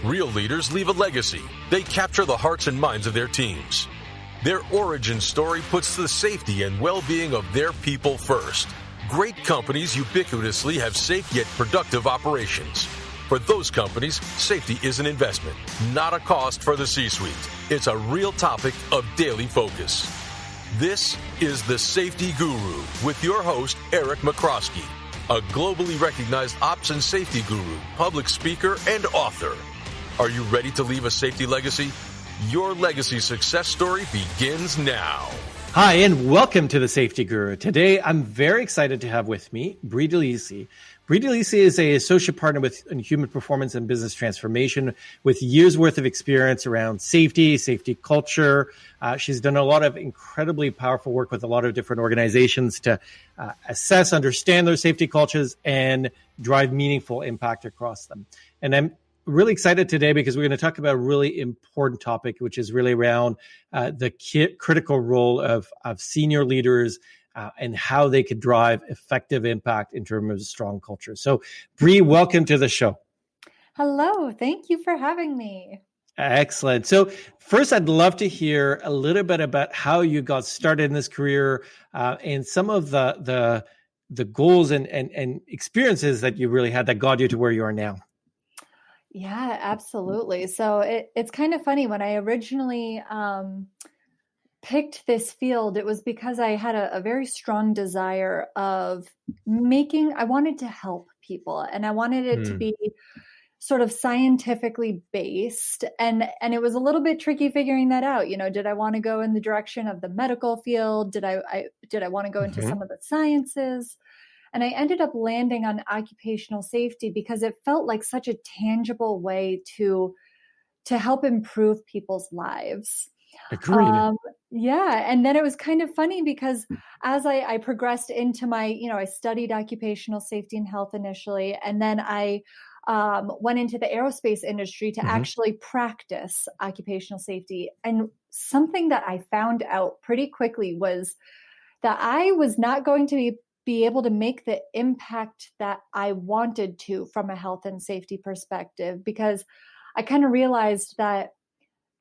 Real leaders leave a legacy. They capture the hearts and minds of their teams. Their origin story puts the safety and well-being of their people first. Great companies ubiquitously have safe yet productive operations. For those companies, safety is an investment, not a cost for the C-suite. It's a real topic of daily focus. This is The Safety Guru with your host, Eric Michrowski, a globally recognized ops and safety guru, public speaker, and author. Are you ready to leave a safety legacy? Your legacy success story begins now. Hi, and welcome to The Safety Guru. Today, I'm very excited to have with me Brie DeLisi. Brie DeLisi is an associate partner in human performance and business transformation with years worth of experience around safety culture. She's done a lot of incredibly powerful work with a lot of different organizations to assess, understand their safety cultures, and drive meaningful impact across them. And I'm really excited today because we're going to talk about a really important topic, which is really around the critical role of senior leaders and how they could drive effective impact in terms of strong culture. So, Brie, welcome to the show. Hello. Thank you for having me. Excellent. So first, I'd love to hear a little bit about how you got started in this career and some of the goals and experiences that you really had that got you to where you are now. Yeah, absolutely. So it's kind of funny. When I originally picked this field, it was because I had a very strong desire of I wanted to help people, and I wanted it to be sort of scientifically based. And it was a little bit tricky figuring that out. You know, did I want to go in the direction of the medical field? Did I want to go into some of the sciences? And I ended up landing on occupational safety because it felt like such a tangible way to help improve people's lives. Agreed. Yeah. And then it was kind of funny because as I progressed into I studied occupational safety and health initially, and then I went into the aerospace industry to actually practice occupational safety. And something that I found out pretty quickly was that I was not going to be able to make the impact that I wanted to from a health and safety perspective, because I kind of realized that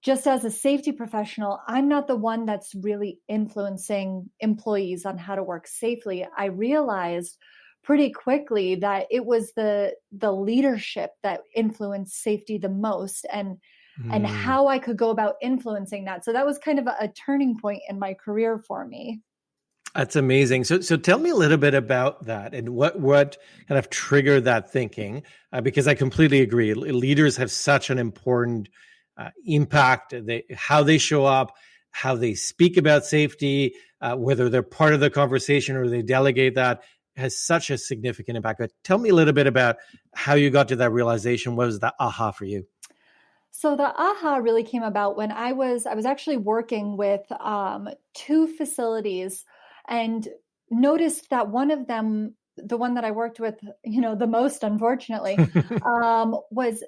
just as a safety professional, I'm not the one that's really influencing employees on how to work safely. I realized pretty quickly that it was the leadership that influenced safety the most, and how I could go about influencing that. So that was kind of a turning point in my career for me. That's amazing. So tell me a little bit about that and what kind of triggered that thinking, because I completely agree. Leaders have such an important impact, how they show up, how they speak about safety, whether they're part of the conversation or they delegate that, has such a significant impact. But tell me a little bit about how you got to that realization. What was the aha for you? So the aha really came about when I was actually working with two facilities, and noticed that one of them, the one that I worked with, the most, unfortunately,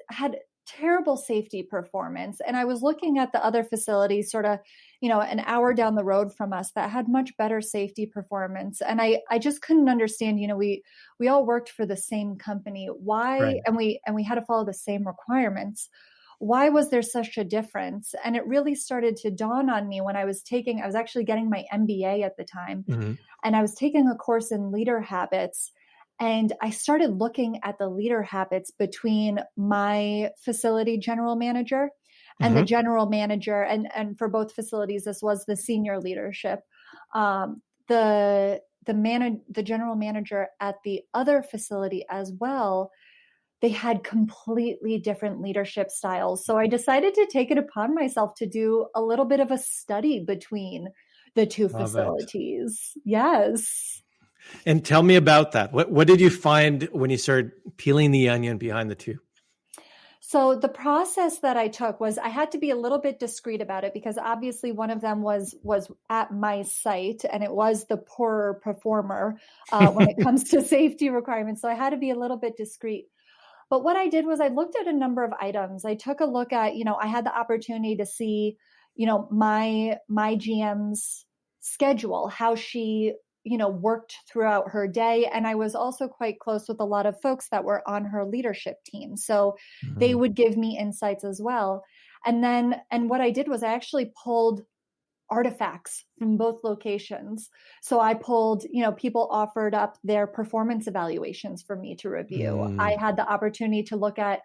had terrible safety performance. And I was looking at the other facilities sort of, an hour down the road from us that had much better safety performance. And I just couldn't understand, we all worked for the same company. Why? Right. And we had to follow the same requirements. Why was there such a difference? And it really started to dawn on me when I was actually getting my MBA at the time, and I was taking a course in leader habits. And I started looking at the leader habits between my facility general manager and the general manager. And for both facilities, this was the senior leadership. The general manager at the other facility as well, they had completely different leadership styles. So I decided to take it upon myself to do a little bit of a study between the two facilities. Yes. And tell me about that. What did you find when you started peeling the onion behind the two? So the process that I took was I had to be a little bit discreet about it, because obviously one of them was at my site, and it was the poorer performer when it comes to safety requirements. So I had to be a little bit discreet. But what I did was I looked at a number of items. I took a look at, I had the opportunity to see, my GM's schedule, how she worked throughout her day. And I was also quite close with a lot of folks that were on her leadership team. So they would give me insights as well. And what I did was I actually pulled artifacts from both locations. So I pulled, people offered up their performance evaluations for me to review. I had the opportunity to look at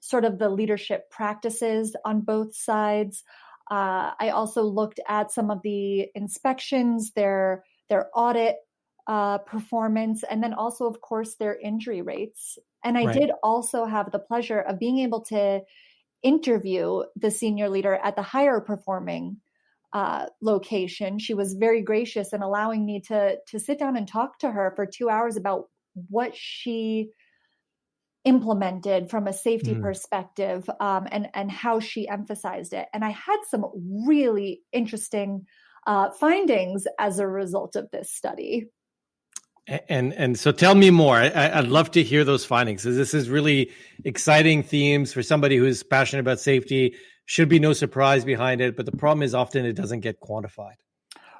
sort of the leadership practices on both sides. I also looked at some of the inspections, their audit performance, and then also, of course, their injury rates. And I did also have the pleasure of being able to interview the senior leader at the higher performing location. She was very gracious in allowing me to sit down and talk to her for 2 hours about what she implemented from a safety perspective, and how she emphasized it. And I had some really interesting findings as a result of this study. And so tell me more. I'd love to hear those findings. This is really exciting themes for somebody who's passionate about safety. Should be no surprise behind it, but the problem is often it doesn't get quantified.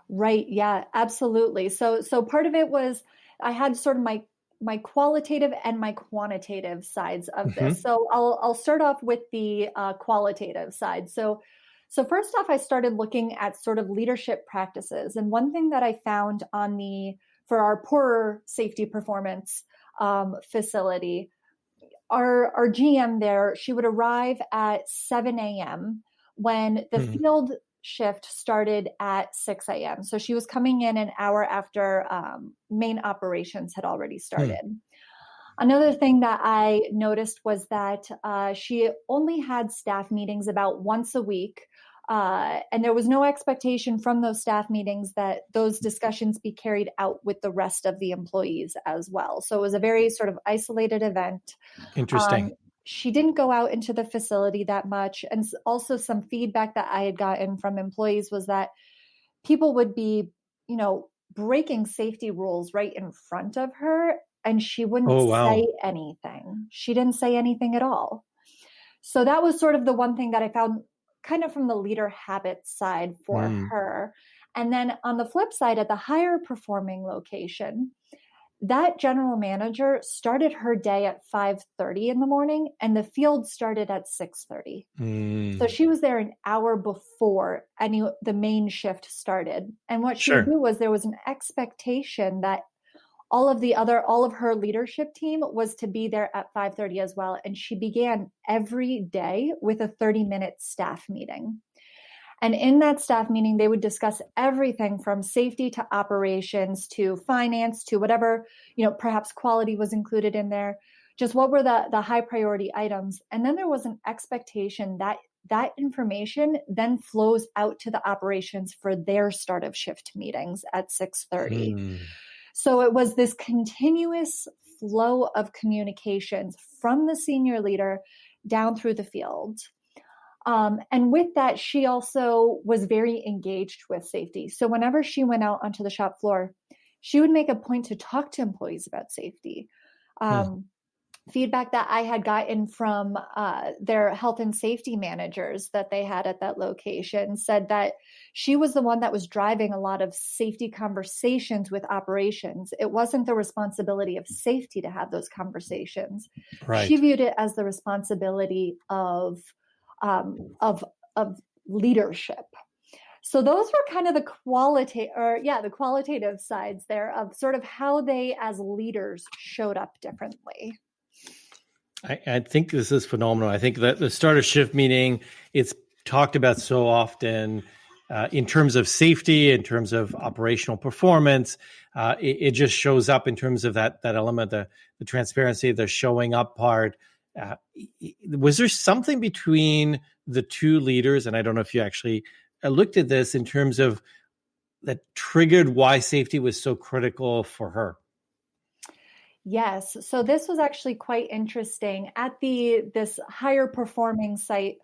Right. Yeah, absolutely. So part of it was I had sort of my qualitative and my quantitative sides of this. So I'll start off with the qualitative side. So first off, I started looking at sort of leadership practices. And one thing that I found for our poorer safety performance facility, our GM there, she would arrive at 7 a.m. when the field shift started at 6 a.m. So she was coming in an hour after main operations had already started. Another thing that I noticed was that she only had staff meetings about once a week. And there was no expectation from those staff meetings that those discussions be carried out with the rest of the employees as well. So it was a very sort of isolated event. Interesting. She didn't go out into the facility that much. And also some feedback that I had gotten from employees was that people would be, breaking safety rules right in front of her, and she wouldn't say anything. She didn't say anything at all. So that was sort of the one thing that I found kind of from the leader habits side for her. And then on the flip side, at the higher performing location, that general manager started her day at 5:30 in the morning, and the field started at 6:30. So she was there an hour before the main shift started. And what she would do was there was an expectation that all of her leadership team was to be there at 5:30 as well. And she began every day with a 30-minute staff meeting. And in that staff meeting, they would discuss everything from safety to operations to finance to whatever, perhaps quality was included in there. Just what were the high priority items. And then there was an expectation that that information then flows out to the operations for their start of shift meetings at 6:30. So it was this continuous flow of communications from the senior leader down through the field. And with that, she also was very engaged with safety. So whenever she went out onto the shop floor, she would make a point to talk to employees about safety. Feedback that I had gotten from their health and safety managers that they had at that location said that she was the one that was driving a lot of safety conversations with operations. It wasn't the responsibility of safety to have those conversations. Right. She viewed it as the responsibility of leadership. So those were kind of the qualitative sides there of sort of how they as leaders showed up differently. I think this is phenomenal. I think that the start of shift meeting, it's talked about so often in terms of safety, in terms of operational performance. It just shows up in terms of that element, the transparency, the showing up part. Was there something between the two leaders, and I don't know if you actually looked at this, in terms of that triggered why safety was so critical for her? Yes. So this was actually quite interesting. At this higher performing site,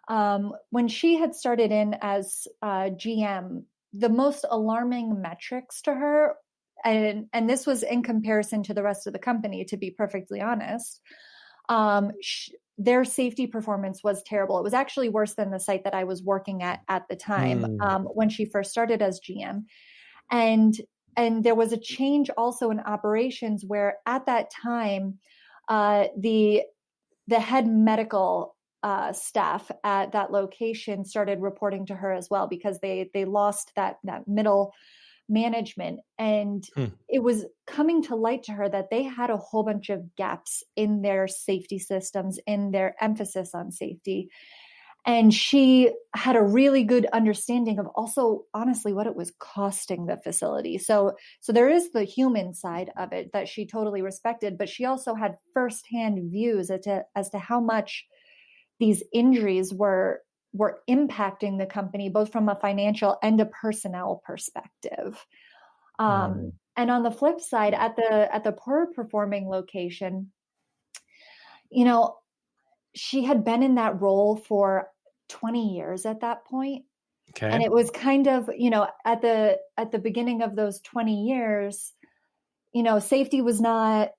when she had started in as GM, the most alarming metrics to her, and this was in comparison to the rest of the company, to be perfectly honest, their safety performance was terrible. It was actually worse than the site that I was working at the time when she first started as GM. And there was a change also in operations where at that time, the head medical staff at that location started reporting to her as well, because they lost that middle management. And it was coming to light to her that they had a whole bunch of gaps in their safety systems, in their emphasis on safety. And she had a really good understanding of also, honestly, what it was costing the facility. So there is the human side of it that she totally respected, but she also had firsthand views as to how much these injuries were impacting the company, both from a financial and a personnel perspective. And on the flip side, at the poorer performing location, she had been in that role for 20 years at that point. Okay. And it was kind of, at the beginning of those 20 years, safety was not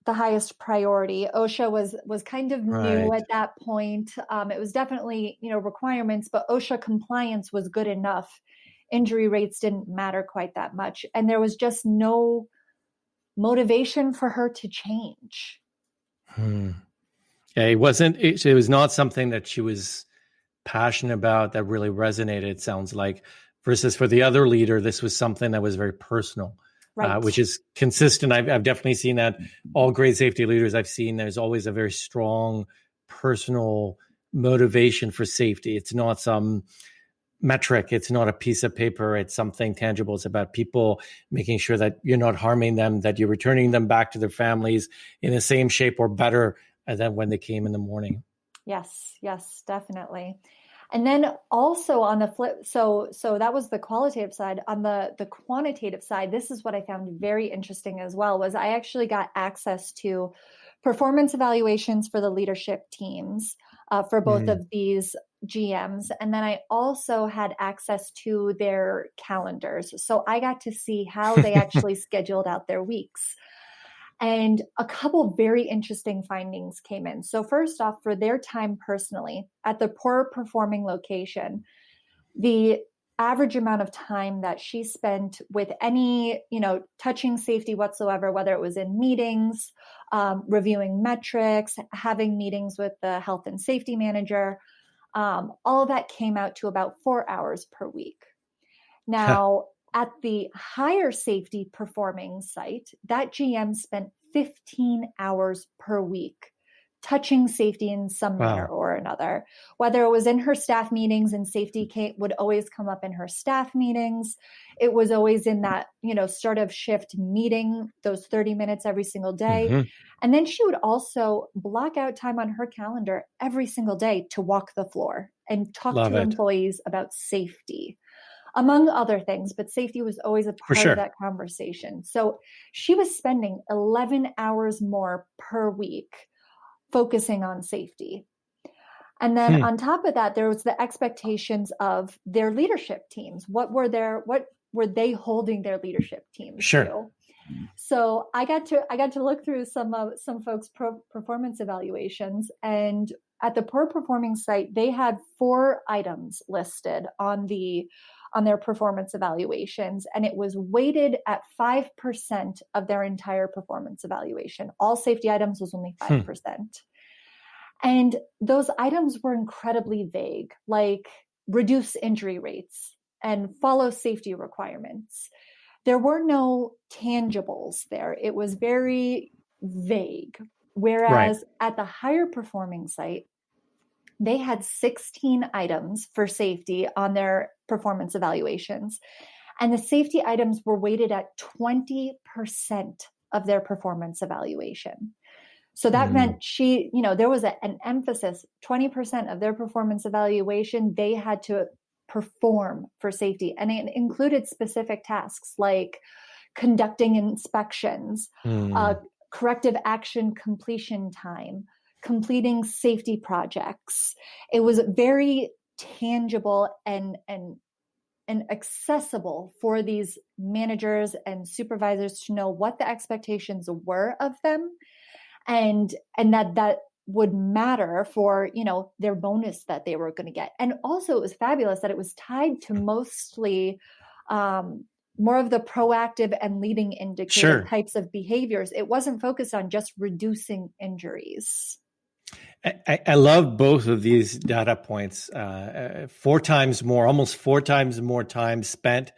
the highest priority. OSHA was kind of new at that point. It was definitely, requirements, but OSHA compliance was good enough. Injury rates didn't matter quite that much. And there was just no motivation for her to change. Yeah, it was not something that she was passionate about that really resonated, it sounds like, versus for the other leader, this was something that was very personal, which is consistent. I've definitely seen that all great safety leaders I've seen, there's always a very strong personal motivation for safety. It's not some metric. It's not a piece of paper. It's something tangible. It's about people making sure that you're not harming them, that you're returning them back to their families in the same shape or better than when they came in the morning. Yes, definitely. And then also on the flip, so that was the qualitative side. On the quantitative side, this is what I found very interesting as well, was I actually got access to performance evaluations for the leadership teams for both of these GMs. And then I also had access to their calendars. So I got to see how they actually scheduled out their weeks. And a couple very interesting findings came in. So first off, for their time personally, at the poor performing location, the average amount of time that she spent with any, touching safety whatsoever, whether it was in meetings, reviewing metrics, having meetings with the health and safety manager, all of that came out to about 4 hours per week. Now, at the higher safety performing site, that GM spent 15 hours per week touching safety in some manner or another, whether it was in her staff meetings, and safety would always come up in her staff meetings. It was always in that, start of shift meeting, those 30 minutes every single day. And then she would also block out time on her calendar every single day to walk the floor and talk to employees about safety, among other things, but safety was always a part of that conversation. So she was spending 11 hours more per week focusing on safety. And then on top of that, there was the expectations of their leadership teams. What were they holding their leadership teams to? So I got to look through some folks' performance evaluations, and at the poor performing site, they had 4 items listed on their performance evaluations, and it was weighted at 5% of their entire performance evaluation. All safety items was only 5%. And those items were incredibly vague, like reduce injury rates and follow safety requirements. There were no tangibles there. It was very vague. Whereas at the higher performing site, they had 16 items for safety on their performance evaluations. And the safety items were weighted at 20% of their performance evaluation. So that meant there was an emphasis, 20% of their performance evaluation, they had to perform for safety. And it included specific tasks like conducting inspections, corrective action completion time, completing safety projects. It was very tangible and accessible for these managers and supervisors to know what the expectations were of them, and that would matter for, their bonus that they were going to get. And also it was fabulous that it was tied to mostly more of the proactive and leading indicator types of behaviors. It wasn't focused on just reducing injuries. I love both of these data points. 4 times more, almost 4 times more time spent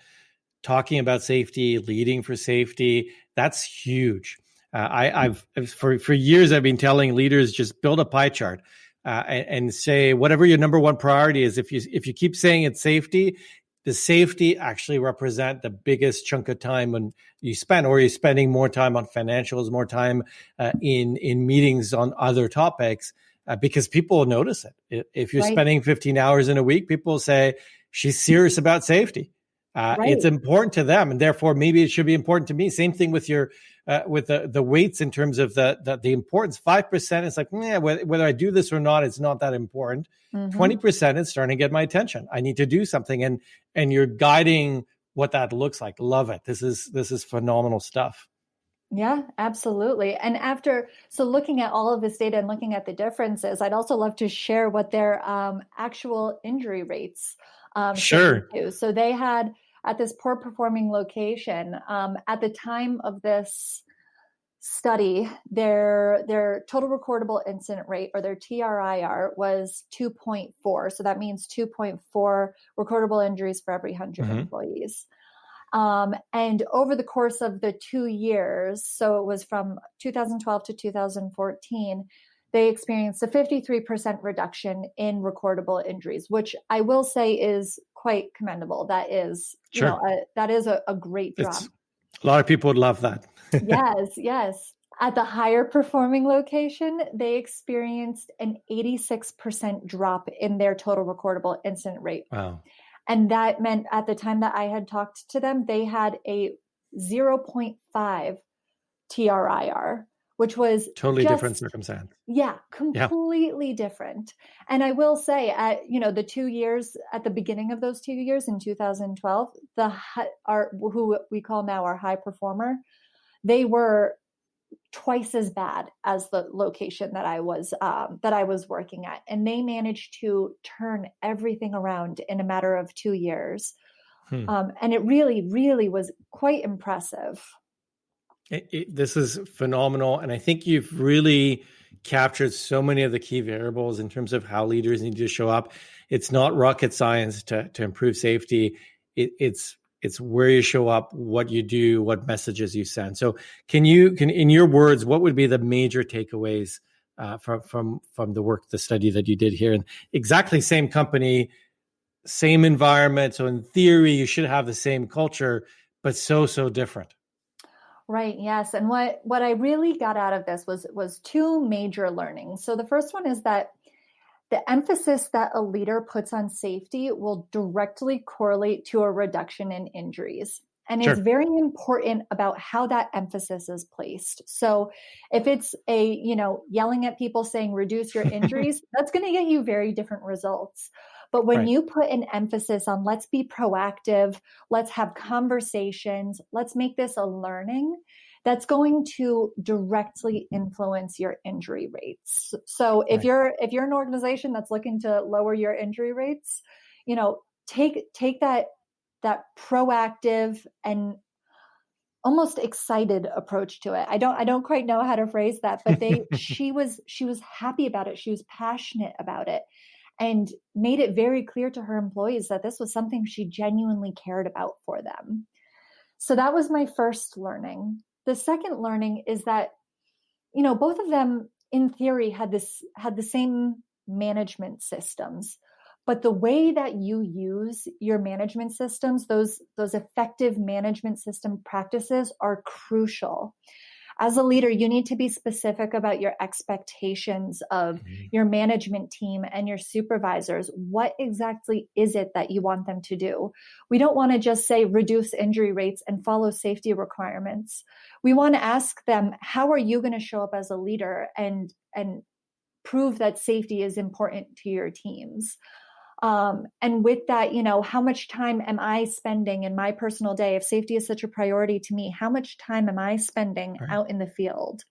talking about safety, leading for safety. That's huge. I've for years I've been telling leaders, just build a pie chart and say whatever your number one priority is. If you keep saying it's safety, the safety actually represent the biggest chunk of time when you spend, or you're spending more time on financials, more time in meetings on other topics, because people will notice it. If you're spending 15 hours in a week, people will say, she's serious about safety. It's important to them, and therefore maybe it should be important to me. Same thing with your with the weights in terms of the importance. 5% is like, whether I do this or not, it's not that important. 20% is starting to get my attention. I need to do something, and you're guiding what that looks like. Love it. This is phenomenal stuff. Yeah, absolutely. And so looking at all of this data and looking at the differences, I'd also love to share what their actual injury rates. Sure. So they had, at this poor performing location, at the time of this study, their total recordable incident rate, or their TRIR, was 2.4. So that means 2.4 recordable injuries for every 100 employees. And over the course of the 2 years, so it was from 2012 to 2014, they experienced a 53% reduction in recordable injuries, which I will say is quite commendable. That is, that is a great drop. A lot of people would love that. Yes. At the higher performing location, they experienced an 86% drop in their total recordable incident rate. Wow. And that meant at the time that I had talked to them, they had a 0.5 TRIR, which was totally different circumstance. Yeah, completely different. And I will say, at the 2 years, at the beginning of those 2 years in 2012, who we call now our high performer, they were twice as bad as the location that I was working at, and they managed to turn everything around in a matter of 2 years, and it really, really was quite impressive. This is phenomenal, and I think you've really captured so many of the key variables in terms of how leaders need to show up. It's not rocket science to improve safety. It's where you show up, what you do, what messages you send. So can in your words, what would be the major takeaways from the work, the study that you did here? And exactly same company, same environment. So in theory, you should have the same culture, but so different. Right. Yes. And what I really got out of this was 2 major learnings. So the first one is that the emphasis that a leader puts on safety will directly correlate to a reduction in injuries. And it's very important about how that emphasis is placed. So if it's yelling at people saying reduce your injuries, that's going to get you very different results. But when you put an emphasis on let's be proactive, let's have conversations, let's make this a learning, that's going to directly influence your injury rates. So if you're an organization that's looking to lower your injury rates, take that proactive and almost excited approach to it. I don't quite know how to phrase that, but she was happy about it. She was passionate about it, and made it very clear to her employees that this was something she genuinely cared about for them. So that was my first learning. The second learning is that, both of them in theory had the same management systems, but the way that you use your management systems, those effective management system practices, are crucial. As a leader, you need to be specific about your expectations of your management team and your supervisors. What exactly is it that you want them to do? We don't want to just say reduce injury rates and follow safety requirements. We want to ask them, how are you going to show up as a leader and prove that safety is important to your teams? And with that, how much time am I spending in my personal day? If safety is such a priority to me, how much time am I spending out in the field?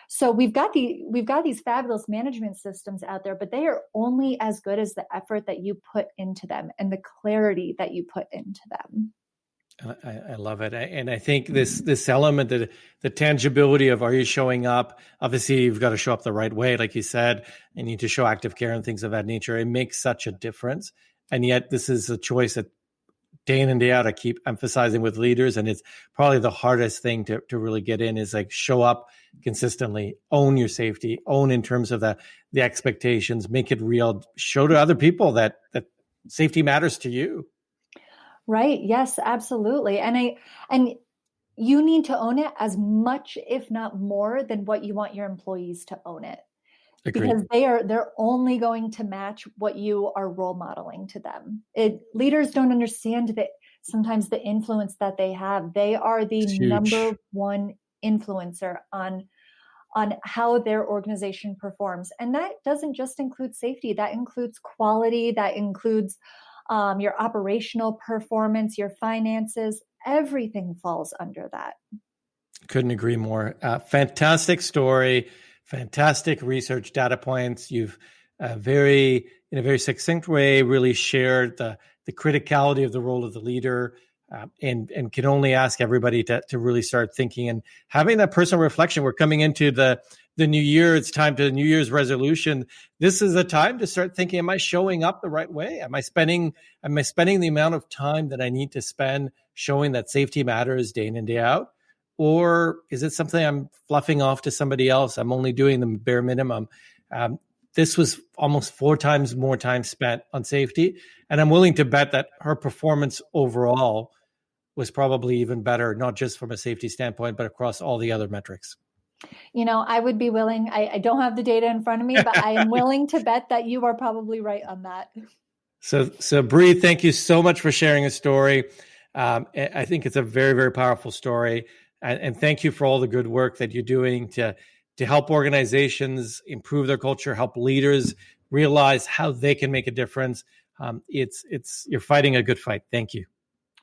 So we've got these fabulous management systems out there, but they are only as good as the effort that you put into them and the clarity that you put into them. I love it. And I think this element, the tangibility of, are you showing up? Obviously, you've got to show up the right way, like you said. You need to show active care and things of that nature. It makes such a difference. And yet this is a choice that day in and day out, I keep emphasizing with leaders. And it's probably the hardest thing to really get in, is like, show up consistently, own your safety, own in terms of the expectations, make it real, show to other people that safety matters to you. Right. Yes, absolutely. And you need to own it as much, if not more, than what you want your employees to own it. Agreed. Because they're only going to match what you are role modeling to them. Leaders don't understand that sometimes the influence that they have. They are the number one influencer on how their organization performs. And that doesn't just include safety. That includes quality. That includes your operational performance, your finances. Everything falls under that. Couldn't agree more. Fantastic story. Fantastic research data points. You've in a very succinct way, really shared the criticality of the role of the leader, and can only ask everybody to really start thinking and having that personal reflection. We're coming into the new year. It's time to New Year's resolution. This is a time to start thinking, am I showing up the right way? Am I spending the amount of time that I need to spend showing that safety matters day in and day out? Or is it something I'm fluffing off to somebody else? I'm only doing the bare minimum. This was almost 4 times more time spent on safety. And I'm willing to bet that her performance overall was probably even better, not just from a safety standpoint, but across all the other metrics. I would be willing. I don't have the data in front of me, but I am willing to bet that you are probably right on that. So Brie, thank you so much for sharing a story. I think it's a very, very powerful story. And thank you for all the good work that you're doing to help organizations improve their culture, help leaders realize how they can make a difference. You're fighting a good fight. Thank you.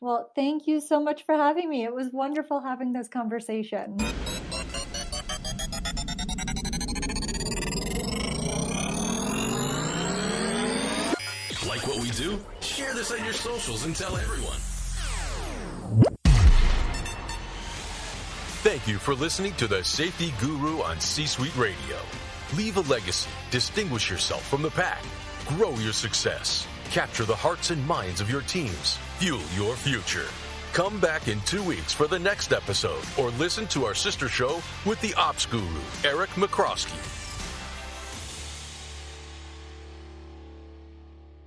Well, thank you so much for having me. It was wonderful having this conversation. Like what we do? Share this on your socials and tell everyone. Thank you for listening to the Safety Guru on C-Suite Radio. Leave a legacy, distinguish yourself from the pack, grow your success, capture the hearts and minds of your teams, fuel your future. Come back in 2 weeks for the next episode, or listen to our sister show with the Ops Guru, Michrowski.